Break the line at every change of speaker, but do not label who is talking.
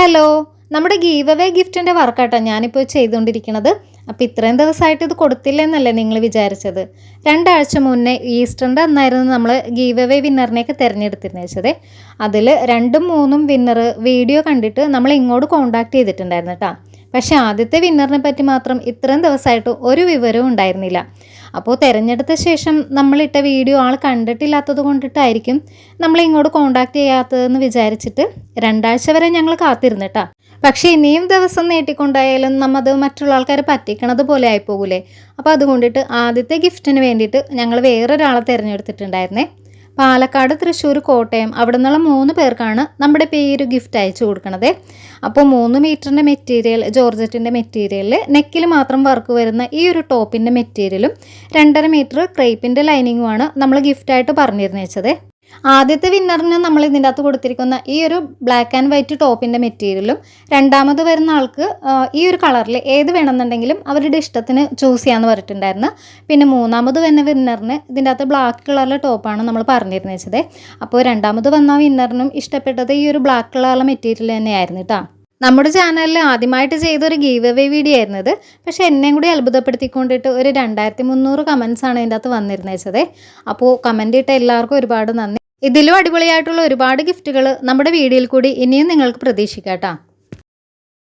Hello, നമ്മുടെ give away ഗിഫ്റ്റിൻ്റെ വർക്കാട്ടോ ഞാനിപ്പോൾ ചെയ്തുകൊണ്ടിരിക്കുന്നത്. അപ്പോൾ ഇത്രയും ദിവസമായിട്ട് ഇത് കൊടുത്തില്ലെന്നല്ലേ നിങ്ങൾ വിചാരിച്ചത്? 2 ആഴ്ച മുന്നേ ഈസ്റ്ററിൻ്റെ അന്നായിരുന്നു നമ്മൾ ഗീവ് അവേ വിന്നറിനെയൊക്കെ തിരഞ്ഞെടുത്തിരുന്നത് വെച്ചത്. അതിൽ 2ഉം 3ഉം വിന്നർ വീഡിയോ കണ്ടിട്ട് നമ്മൾ ഇങ്ങോട്ട് കോൺടാക്ട് ചെയ്തിട്ടുണ്ടായിരുന്നു കേട്ടോ. പക്ഷേ ആദ്യത്തെ വിന്നറിനെ പറ്റി മാത്രം ഇത്രയും ദിവസമായിട്ട് ഒരു വിവരവും ഉണ്ടായിരുന്നില്ല. അപ്പോൾ തിരഞ്ഞെടുത്ത ശേഷം നമ്മളിട്ട വീഡിയോ ആൾ കണ്ടിട്ടില്ലാത്തത് കൊണ്ടിട്ടായിരിക്കും നമ്മൾ ഇങ്ങോട്ട് കോൺടാക്ട് ചെയ്യാത്തതെന്ന് വിചാരിച്ചിട്ട് 2 ആഴ്ച വരെ ഞങ്ങൾ കാത്തിരുന്നു കേട്ടോ. പക്ഷേ ഇനിയും ദിവസം നീട്ടിക്കൊണ്ടായാലും നമ്മത് മറ്റുള്ള ആൾക്കാരെ പറ്റിക്കണത് പോലെ ആയിപ്പോകൂലേ. അപ്പോൾ അതുകൊണ്ടിട്ട് ആദ്യത്തെ ഗിഫ്റ്റിന് വേണ്ടിയിട്ട് ഞങ്ങൾ വേറൊരാളെ തിരഞ്ഞെടുത്തിട്ടുണ്ടായിരുന്നേ. പാലക്കാട്, തൃശ്ശൂർ, കോട്ടയം അവിടെ നിന്നുള്ള 3 പേർക്കാണ് നമ്മുടെ പേര് ഗിഫ്റ്റ് അയച്ചു കൊടുക്കണത്. അപ്പോൾ 3 മീറ്ററിൻ്റെ മെറ്റീരിയൽ, ജോർജറ്റിൻ്റെ മെറ്റീരിയലിൽ നെക്കിൽ മാത്രം വർക്ക് വരുന്ന ഈ ഒരു ടോപ്പിൻ്റെ മെറ്റീരിയലും 2.5 മീറ്റർ ക്രേപ്പിൻ്റെ ലൈനിങ്ങുമാണ് നമ്മൾ ഗിഫ്റ്റായിട്ട് പറഞ്ഞിരുന്നു വെച്ചത്. ആദ്യത്തെ വിന്നറിന് നമ്മൾ ഇതിൻ്റെ അകത്ത് കൊടുത്തിരിക്കുന്ന ഈ ഒരു ബ്ലാക്ക് ആൻഡ് വൈറ്റ് ടോപ്പിൻ്റെ മെറ്റീരിയലും, രണ്ടാമത് വരുന്ന ആൾക്ക് ഈ ഒരു കളറിൽ ഏത് വേണമെന്നുണ്ടെങ്കിലും അവരുടെ ഇഷ്ടത്തിന് ചൂസ് ചെയ്യാമെന്ന് പറഞ്ഞിട്ടുണ്ടായിരുന്നു. പിന്നെ മൂന്നാമത് വന്ന വിന്നറിന് ഇതിൻ്റെ അകത്ത് ബ്ലാക്ക് കളറിലെ ടോപ്പാണ് നമ്മൾ പറഞ്ഞിരുന്നത് വെച്ചത്. അപ്പോൾ രണ്ടാമത് വന്ന വിന്നറിനും ഇഷ്ടപ്പെട്ടത് ഈ ഒരു ബ്ലാക്ക് കളറിലെ മെറ്റീരിയൽ തന്നെയായിരുന്നു കേട്ടോ. നമ്മുടെ ചാനലിൽ ആദ്യമായിട്ട് ചെയ്തൊരു ഗീവ് അവേ വീഡിയോ ആയിരുന്നത്. പക്ഷേ എന്നെയും കൂടി അത്ഭുതപ്പെടുത്തിക്കൊണ്ടിട്ട് ഒരു 2300 കമൻസാണ് ഇതിൻ്റെ അകത്ത് വന്നിരുന്നത് വെച്ചത്. അപ്പോൾ കമൻറ്റ് ഇട്ട എല്ലാവർക്കും ഒരുപാട് നന്ദി. ഇതിലും അടിപൊളിയായിട്ടുള്ള ഒരുപാട് ഗിഫ്റ്റുകൾ നമ്മുടെ വീഡിയോയിൽ കൂടി ഇനിയും നിങ്ങൾക്ക് പ്രതീക്ഷിക്കാം കേട്ടോ.